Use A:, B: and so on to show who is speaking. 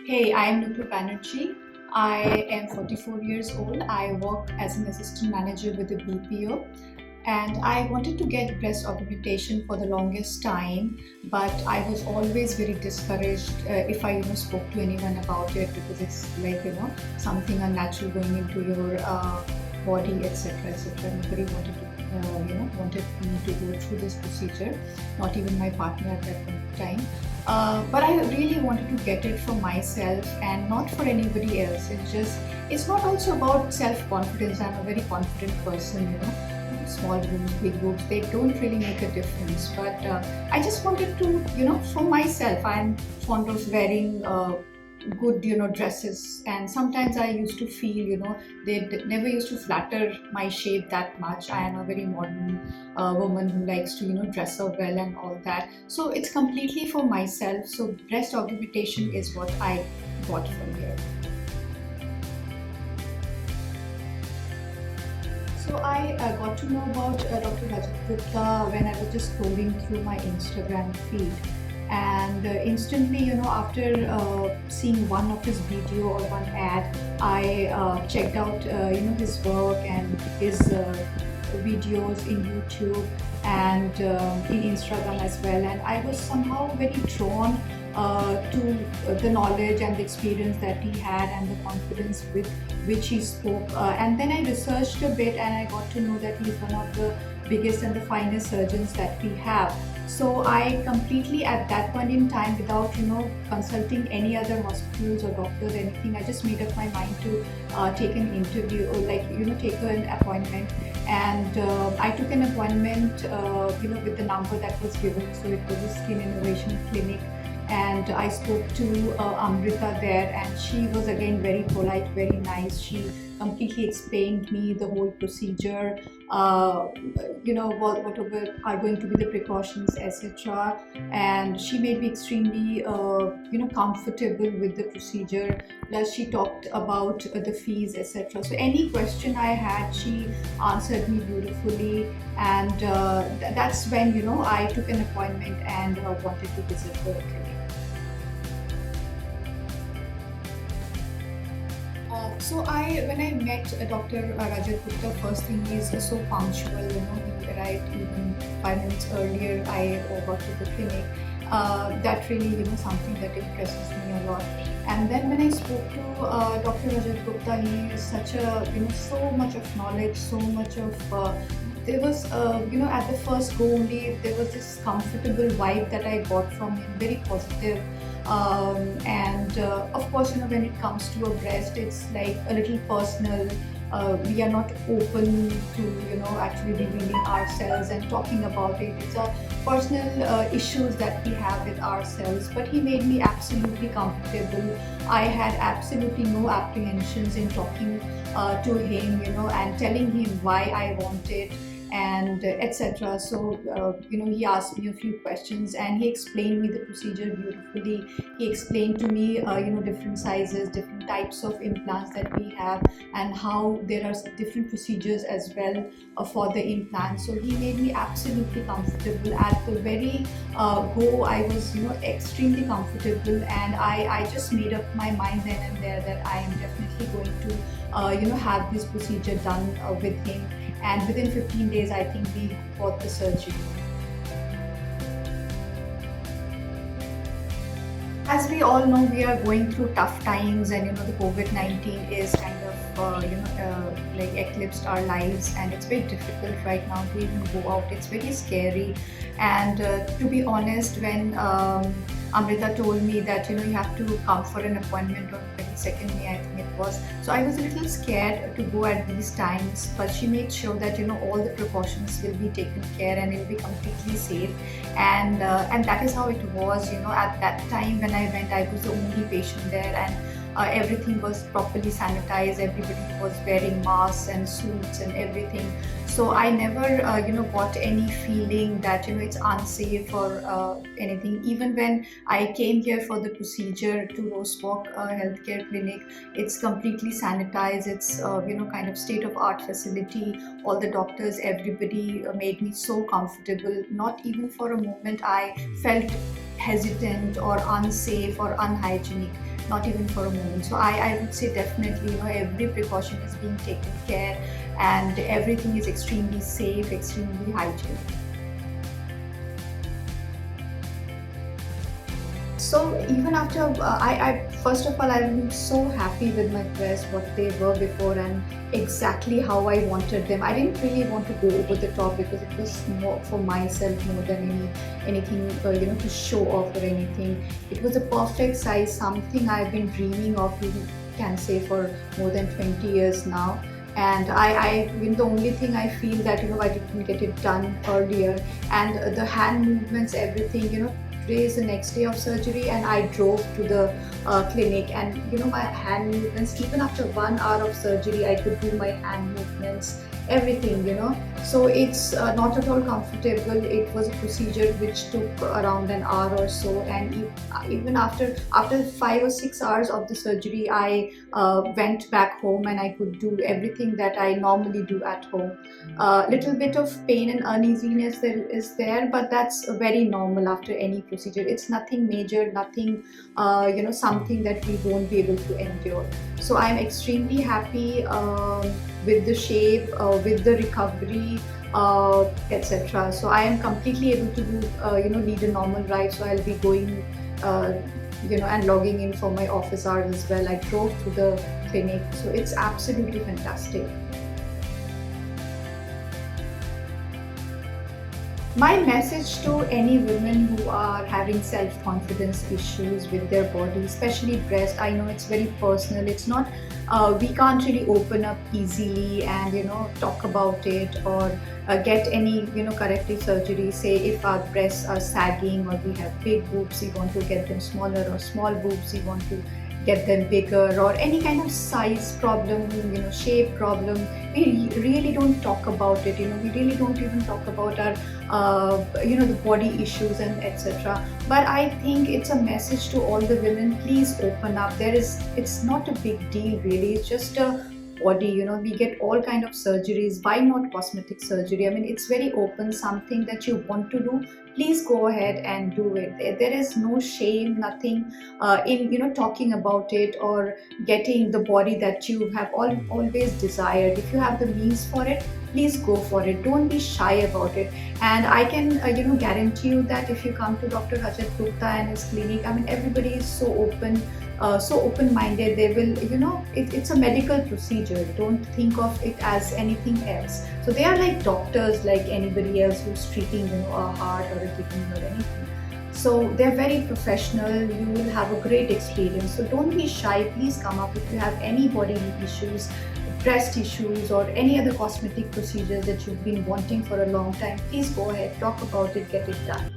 A: Hey, I am Nupur Banerjee. I am 44 years old. I work as an assistant manager with the BPO, and I wanted to get breast augmentation for the longest time, but I was always very discouraged if I spoke to anyone about it, because it's like something unnatural going into your body, etc., etc. Nobody wanted to wanted me to go through this procedure, not even my partner at that point of time. But I really wanted to get it for myself and not for anybody else. It's not also about self-confidence. I'm a very confident person, small boobs, big boobs, they don't really make a difference. But I just wanted to, for myself, I'm fond of wearing good, dresses. And sometimes I used to feel, they never used to flatter my shape that much. I am a very modern woman who likes to, dress up well and all that. So it's completely for myself. So breast augmentation is what I got from here. So I got to know about Dr. Rajat Gupta when I was just scrolling through my Instagram feed. And instantly, after seeing one of his video or one ad, I checked out, his work and his videos in YouTube and in Instagram as well. And I was somehow very drawn to the knowledge and the experience that he had and the confidence with which he spoke. And then I researched a bit and I got to know that he's one of the biggest and the finest surgeons that we have. So I completely, at that point in time, without consulting any other hospitals or doctors or anything, I just made up my mind to take an interview or take an appointment. And I took an appointment with the number that was given. So it was a Skin Innovation Clinic, and I spoke to Amrita there, and she was again very polite, very nice. She completely explained me the whole procedure, whatever are going to be the precautions, etc. And she made me extremely, comfortable with the procedure. Plus, she talked about the fees, etc. So any question I had, she answered me beautifully, and that's when I took an appointment and wanted to visit the clinic. When I met Dr. Rajat Gupta, first thing is so punctual. He arrived even 5 minutes earlier. I got to the clinic. That really, something that impresses me a lot. And then when I spoke to Dr. Rajat Gupta, he is such a, so much of knowledge, so much of. There was, at the first go only, there was this comfortable vibe that I got from him, very positive. And of course, when it comes to a breast, it's like a little personal. We are not open to actually revealing ourselves and talking about it. It's a personal issues that we have with ourselves, but he made me absolutely comfortable. I had absolutely no apprehensions in talking to him, and telling him why I wanted, and etc. So he asked me a few questions and he explained me the procedure beautifully. He explained to me different sizes, different types of implants that we have, and how there are different procedures as well for the implants. So he made me absolutely comfortable. At the very go, I was extremely comfortable, and I just made up my mind then and there that I am definitely going to have this procedure done with him. And within 15 days, I think we got the surgery. As we all know, we are going through tough times, and the COVID-19 is kind of like eclipsed our lives, and it's very difficult right now to even go out. It's very scary, and to be honest, when Amrita told me that you have to come for an appointment on 22nd May, I think it was. So I was a little scared to go at these times, but she made sure that all the precautions will be taken care and it will be completely safe. And that is how it was. At that time when I went, I was the only patient there, and everything was properly sanitized. Everybody was wearing masks and suits and everything. So I never got any feeling that it's unsafe or anything. Even when I came here for the procedure to Rosewalk Healthcare Clinic, it's completely sanitized. It's kind of state of art facility. All the doctors, everybody made me so comfortable. Not even for a moment I felt hesitant or unsafe or unhygienic, not even for a moment. So I would say definitely, every precaution is being taken care, and everything is extremely safe, extremely hygienic. So even after, I first of all, I'm so happy with my breasts, what they were before, and exactly how I wanted them. I didn't really want to go over the top because it was more for myself more than anything, to show off or anything. It was a perfect size, something I've been dreaming of, you can say, for more than 20 years now. And the only thing I feel that I didn't get it done earlier, and the hand movements, everything, today is the next day of surgery, and I drove to the clinic, and my hand movements, even after 1 hour of surgery, I could do my hand movements, everything. So it's not at all comfortable. It was a procedure which took around an hour or so, and even after 5 or 6 hours of the surgery, I went back home, and I could do everything that I normally do at home. Little bit of pain and uneasiness is there, but that's very normal after any procedure. It's nothing major, nothing something that we won't be able to endure. So I'm extremely happy with the shape, with the recovery, etc. So I am completely able to do lead a normal life. So I'll be going and logging in for my office hours as well. I drove to the clinic, so it's absolutely fantastic. My message to any women who are having self-confidence issues with their body, especially breast, I know it's very personal. It's not, we can't really open up easily and talk about it, or get any corrective surgery. Say if our breasts are sagging, or we have big boobs, we want to get them smaller, or small boobs, we want to get them bigger, or any kind of size problem, shape problem. We really don't talk about it. We really don't even talk about our the body issues and etc. But I think it's a message to all the women: please open up. It's not a big deal really. It's just a body. We get all kind of surgeries. Why not cosmetic surgery? I mean, it's very open. Something that you want to do, please go ahead and do it. There is no shame, nothing in talking about it, or getting the body that you have always desired. If you have the means for it, please go for it. Don't be shy about it. And I can guarantee you that if you come to Dr. Rajat Gupta and his clinic, I mean, everybody is so open-minded. They will, it's a medical procedure. Don't think of it as anything else. So they are like doctors, like anybody else who's treating a heart or a kidney or anything. So they're very professional. You will have a great experience. So don't be shy. Please come up if you have any body issues, breast issues, or any other cosmetic procedures that you've been wanting for a long time. Please go ahead, talk about it, get it done.